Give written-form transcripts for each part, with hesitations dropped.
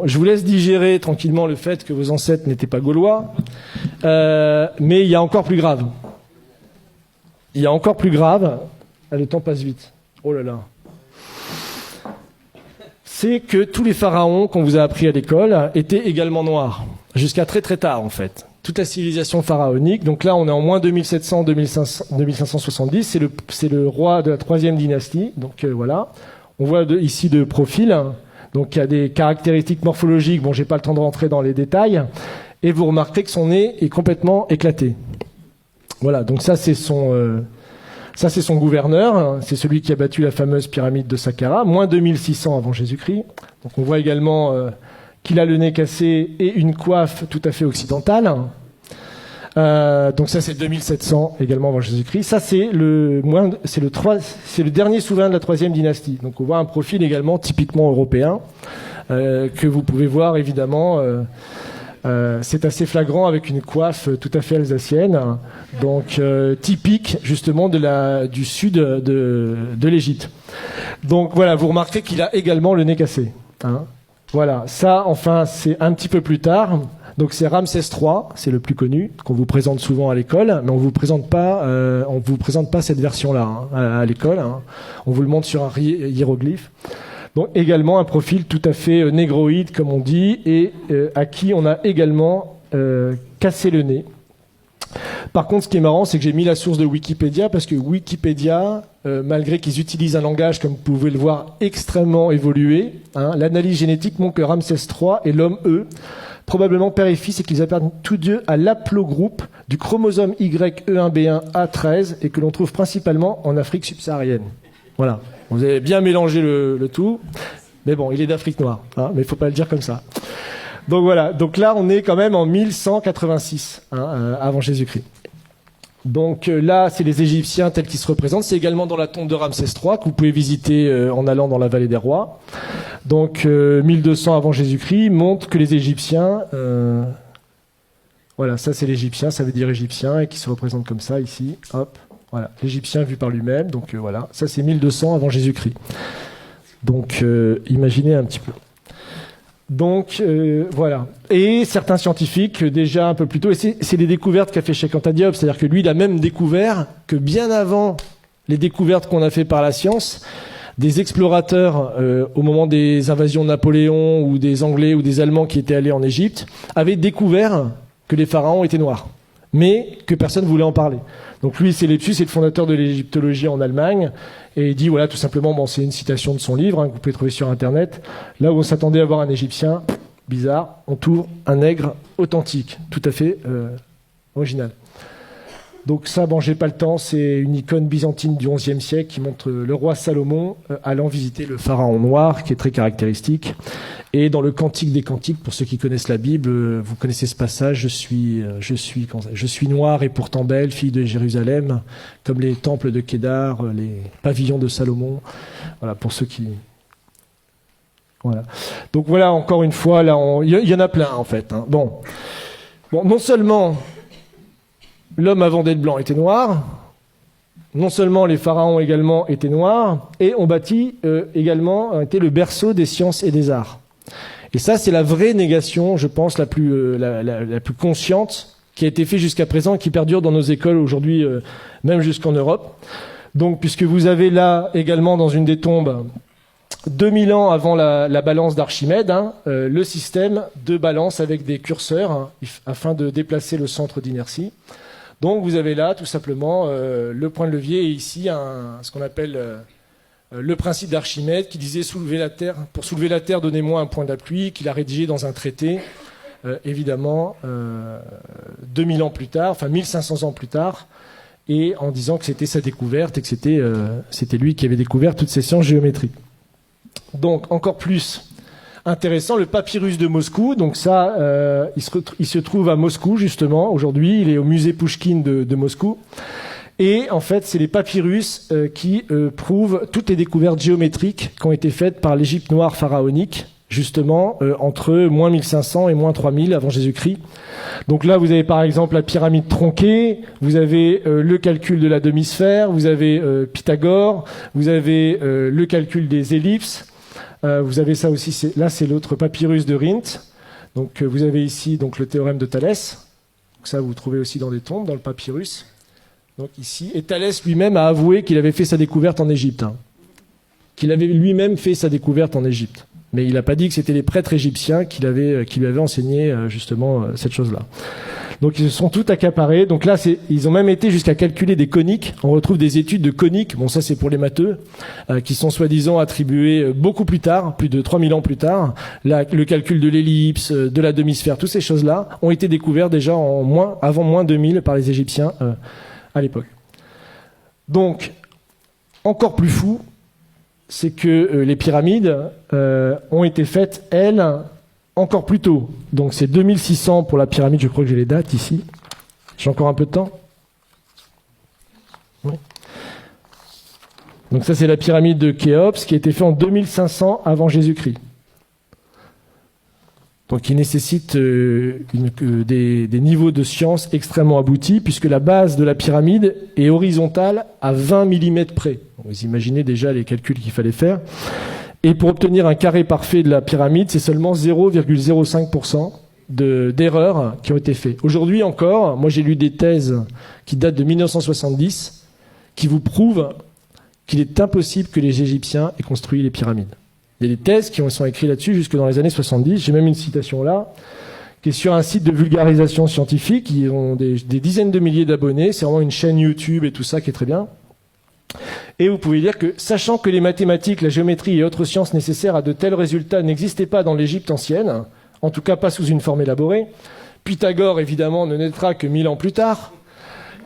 je vous laisse digérer tranquillement le fait que vos ancêtres n'étaient pas gaulois, mais il y a encore plus grave. Il y a encore plus grave, le temps passe vite, oh là là. C'est que tous les pharaons qu'on vous a appris à l'école étaient également noirs, jusqu'à très très tard en fait. Toute la civilisation pharaonique, donc là on est en moins 2570, c'est le roi de la 3e dynastie, donc voilà. On voit ici de profil, donc il y a des caractéristiques morphologiques, bon j'ai pas le temps de rentrer dans les détails, et vous remarquez que son nez est complètement éclaté. Voilà, donc ça c'est son gouverneur, c'est celui qui a battu la fameuse pyramide de Saqqara, moins 2600 avant Jésus-Christ. Donc on voit également qu'il a le nez cassé et une coiffe tout à fait occidentale. Donc ça c'est 2700 également avant Jésus-Christ. Ça c'est le dernier souverain de la 3e dynastie. Donc on voit un profil également typiquement européen que vous pouvez voir évidemment. C'est assez flagrant avec une coiffe tout à fait alsacienne, donc typique justement du sud de l'Égypte. Donc voilà, vous remarquez qu'il a également le nez cassé. Hein. Voilà, ça enfin c'est un petit peu plus tard. Donc c'est Ramsès III, c'est le plus connu, qu'on vous présente souvent à l'école, mais on vous présente pas cette version-là à l'école. Hein. On vous le montre sur un hiéroglyphe. Donc également un profil tout à fait négroïde, comme on dit, et à qui on a également cassé le nez. Par contre, ce qui est marrant, c'est que j'ai mis la source de Wikipédia, parce que Wikipédia, malgré qu'ils utilisent un langage, comme vous pouvez le voir, extrêmement évolué, hein, l'analyse génétique montre que Ramsès III et l'homme E, probablement père et fils, et qu'ils appartiennent tous deux à l'aplogroupe du chromosome YE1B1A13, et que l'on trouve principalement en Afrique subsaharienne. Voilà. Vous avez bien mélangé le tout. Mais bon, il est d'Afrique noire. Hein, mais il ne faut pas le dire comme ça. Donc voilà. Donc là, on est quand même en 1186 avant Jésus-Christ. Donc là, c'est les Égyptiens tels qu'ils se représentent. C'est également dans la tombe de Ramsès III que vous pouvez visiter en allant dans la vallée des rois. Donc 1200 avant Jésus-Christ montre que les Égyptiens... voilà, ça c'est l'Égyptien, ça veut dire Égyptien, et qui se représente comme ça ici. Hop. Voilà, l'Égyptien vu par lui-même, donc voilà, ça c'est 1200 avant Jésus-Christ. Donc imaginez un petit peu. Donc voilà. Et certains scientifiques, déjà un peu plus tôt, et c'est les découvertes qu'a fait Cheikh Anta Diop, c'est-à-dire que lui il a même découvert que bien avant les découvertes qu'on a fait par la science, des explorateurs au moment des invasions de Napoléon ou des Anglais ou des Allemands qui étaient allés en Égypte, avaient découvert que les pharaons étaient noirs, mais que personne ne voulait en parler. Donc lui, c'est Lepsius, c'est le fondateur de l'égyptologie en Allemagne, et il dit, voilà, tout simplement, bon, c'est une citation de son livre, que vous pouvez trouver sur Internet, là où on s'attendait à voir un Égyptien, bizarre, on trouve un nègre authentique, tout à fait original. Donc ça, bon, j'ai pas le temps, c'est une icône byzantine du XIe siècle qui montre le roi Salomon allant visiter le pharaon noir, qui est très caractéristique. Et dans le Cantique des Cantiques, pour ceux qui connaissent la Bible, vous connaissez ce passage, je suis noir et pourtant belle, fille de Jérusalem, comme les temples de Kédar, les pavillons de Salomon. Voilà, pour ceux qui... Voilà. Donc voilà, encore une fois, là, il y en a plein, en fait. Hein. Bon, non seulement... l'homme avant d'être blanc était noir, non seulement les pharaons également étaient noirs, et on bâtit également, était le berceau des sciences et des arts. Et ça, c'est la vraie négation, je pense, la plus consciente, qui a été faite jusqu'à présent et qui perdure dans nos écoles aujourd'hui, même jusqu'en Europe. Donc, puisque vous avez là également dans une des tombes, 2000 ans avant la balance d'Archimède, le système de balance avec des curseurs, afin de déplacer le centre d'inertie. Donc vous avez là tout simplement le point de levier et ici ce qu'on appelle le principe d'Archimède qui disait pour soulever la Terre, donnez-moi un point d'appui, qu'il a rédigé dans un traité, évidemment 2000 ans plus tard, enfin 1500 ans plus tard, et en disant que c'était sa découverte et que c'était lui qui avait découvert toutes ces sciences géométriques. Donc encore plus intéressant, le papyrus de Moscou. Donc ça, il se trouve à Moscou justement. Aujourd'hui, il est au musée Pouchkine de Moscou. Et en fait, c'est les papyrus qui prouvent toutes les découvertes géométriques qui ont été faites par l'Égypte noire pharaonique, justement entre moins 1500 et moins 3000 avant Jésus-Christ. Donc là, vous avez par exemple la pyramide tronquée, vous avez le calcul de la demi-sphère, vous avez Pythagore, vous avez le calcul des ellipses. Vous avez ça aussi, là c'est l'autre papyrus de Rhind. Donc vous avez ici donc, le théorème de Thalès. Donc, ça vous trouvez aussi dans des tombes, dans le papyrus. Donc ici, et Thalès lui-même a avoué qu'il avait fait sa découverte en Égypte. Qu'il avait lui-même fait sa découverte en Égypte. Mais il n'a pas dit que c'était les prêtres égyptiens qui lui avaient enseigné justement cette chose-là. Donc ils se sont tout accaparés. Donc là, ils ont même été jusqu'à calculer des coniques. On retrouve des études de coniques, bon ça c'est pour les matheux, qui sont soi-disant attribuées beaucoup plus tard, plus de 3000 ans plus tard. Le calcul de l'ellipse, de la demi-sphère, toutes ces choses-là ont été découvertes déjà avant moins 2000 par les Égyptiens à l'époque. Donc, encore plus fou, c'est que les pyramides ont été faites, elles, encore plus tôt. Donc c'est 2600 pour la pyramide, je crois que j'ai les dates ici. J'ai encore un peu de temps ? Oui. Donc ça c'est la pyramide de Khéops qui a été faite en 2500 avant Jésus-Christ. Donc il nécessite des niveaux de science extrêmement aboutis puisque la base de la pyramide est horizontale à 20 mm près. Vous imaginez déjà les calculs qu'il fallait faire. Et pour obtenir un carré parfait de la pyramide, c'est seulement 0,05% d'erreurs qui ont été faites. Aujourd'hui encore, moi j'ai lu des thèses qui datent de 1970 qui vous prouvent qu'il est impossible que les Égyptiens aient construit les pyramides. Il y a des thèses qui sont écrites là-dessus jusque dans les années 70. J'ai même une citation là, qui est sur un site de vulgarisation scientifique. Ils ont des dizaines de milliers d'abonnés. C'est vraiment une chaîne YouTube et tout ça qui est très bien. Et vous pouvez dire que, sachant que les mathématiques, la géométrie et autres sciences nécessaires à de tels résultats n'existaient pas dans l'Égypte ancienne, en tout cas pas sous une forme élaborée, Pythagore évidemment ne naîtra que 1000 ans plus tard,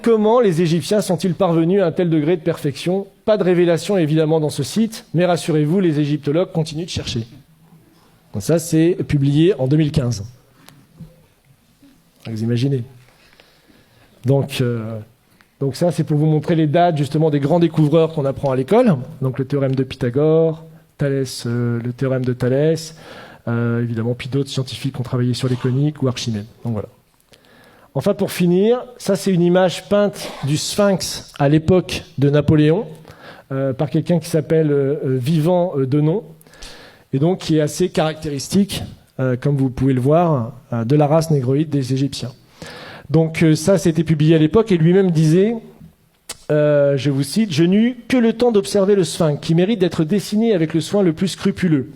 comment les Égyptiens sont-ils parvenus à un tel degré de perfection ? Pas de révélation évidemment dans ce site, mais rassurez-vous, les égyptologues continuent de chercher. Donc ça c'est publié en 2015. Vous imaginez. Donc ça, c'est pour vous montrer les dates justement des grands découvreurs qu'on apprend à l'école. Donc le théorème de Pythagore, Thalès, le théorème de Thalès, évidemment, puis d'autres scientifiques qui ont travaillé sur les coniques ou Archimède. Donc voilà. Enfin, pour finir, ça c'est une image peinte du Sphinx à l'époque de Napoléon par quelqu'un qui s'appelle Vivant Denon, et donc qui est assez caractéristique, comme vous pouvez le voir, de la race négroïde des Égyptiens. Donc ça, c'était publié à l'époque, et lui-même disait, je vous cite, « Je n'eus que le temps d'observer le Sphinx, qui mérite d'être dessiné avec le soin le plus scrupuleux,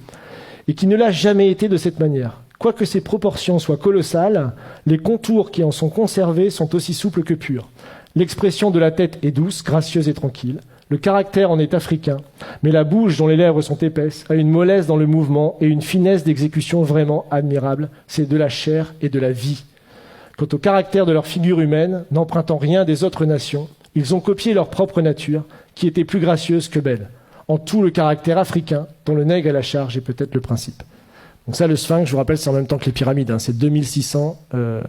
et qui ne l'a jamais été de cette manière. Quoique ses proportions soient colossales, les contours qui en sont conservés sont aussi souples que purs. L'expression de la tête est douce, gracieuse et tranquille. Le caractère en est africain, mais la bouche dont les lèvres sont épaisses a une mollesse dans le mouvement et une finesse d'exécution vraiment admirable. C'est de la chair et de la vie. Quant au caractère de leur figure humaine, n'empruntant rien des autres nations, ils ont copié leur propre nature, qui était plus gracieuse que belle. En tout, le caractère africain, dont le nègre à la charge est peut-être le principe. » Donc ça, le Sphinx, je vous rappelle, c'est en même temps que les pyramides, c'est 2600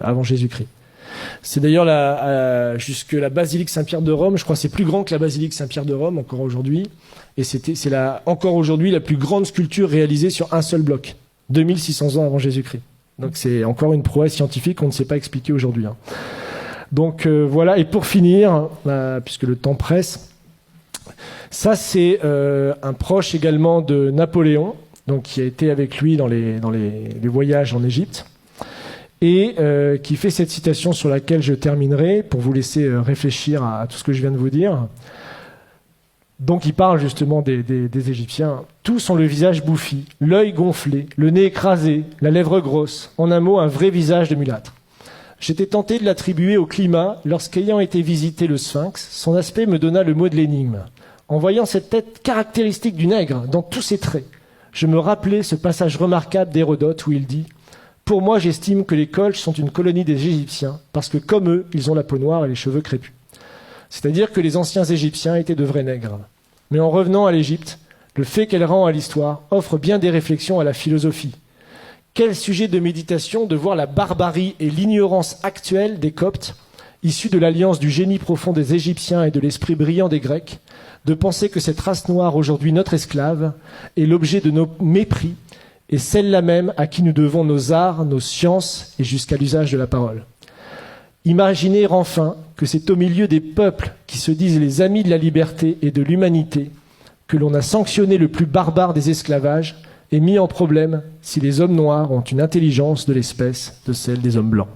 avant Jésus-Christ. C'est d'ailleurs jusque la basilique Saint-Pierre de Rome, je crois que c'est plus grand que la basilique Saint-Pierre de Rome encore aujourd'hui, et c'est encore aujourd'hui la plus grande sculpture réalisée sur un seul bloc, 2600 ans avant Jésus-Christ. Donc c'est encore une prouesse scientifique qu'on ne sait pas expliquer aujourd'hui. Donc voilà, et pour finir, puisque le temps presse, ça c'est un proche également de Napoléon, donc qui a été avec lui dans les voyages en Égypte, et qui fait cette citation sur laquelle je terminerai, pour vous laisser réfléchir à tout ce que je viens de vous dire. Donc il parle justement des Égyptiens. Tous ont le visage bouffi, l'œil gonflé, le nez écrasé, la lèvre grosse. En un mot, un vrai visage de mulâtre. J'étais tenté de l'attribuer au climat lorsqu'ayant été visiter le Sphinx, son aspect me donna le mot de l'énigme. En voyant cette tête caractéristique du nègre dans tous ses traits, je me rappelais ce passage remarquable d'Hérodote où il dit « Pour moi, j'estime que les Colches sont une colonie des Égyptiens parce que, comme eux, ils ont la peau noire et les cheveux crépus. » C'est-à-dire que les anciens Égyptiens étaient de vrais nègres. Mais en revenant à l'Égypte, le fait qu'elle rend à l'histoire offre bien des réflexions à la philosophie. Quel sujet de méditation de voir la barbarie et l'ignorance actuelle des Coptes, issus de l'alliance du génie profond des Égyptiens et de l'esprit brillant des Grecs, de penser que cette race noire, aujourd'hui notre esclave, est l'objet de nos mépris, et celle-là même à qui nous devons nos arts, nos sciences et jusqu'à l'usage de la parole. Imaginez enfin que c'est au milieu des peuples qui se disent les amis de la liberté et de l'humanité que l'on a sanctionné le plus barbare des esclavages, est mis en problème si les hommes noirs ont une intelligence de l'espèce de celle des hommes blancs.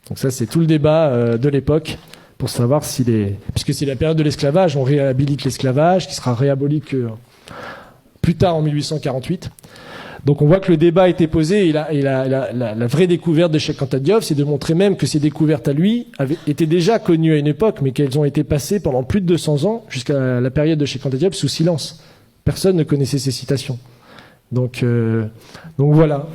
Donc ça, c'est tout le débat de l'époque pour savoir si puisque c'est la période de l'esclavage, on réhabilite l'esclavage, qui sera réaboli que plus tard en 1848. Donc on voit que le débat a été posé, et la vraie découverte de Cheikh Anta Diop, c'est de montrer même que ces découvertes à lui étaient déjà connues à une époque, mais qu'elles ont été passées pendant plus de 200 ans, jusqu'à la période de Cheikh Anta Diop, sous silence. Personne ne connaissait ces citations. Donc voilà.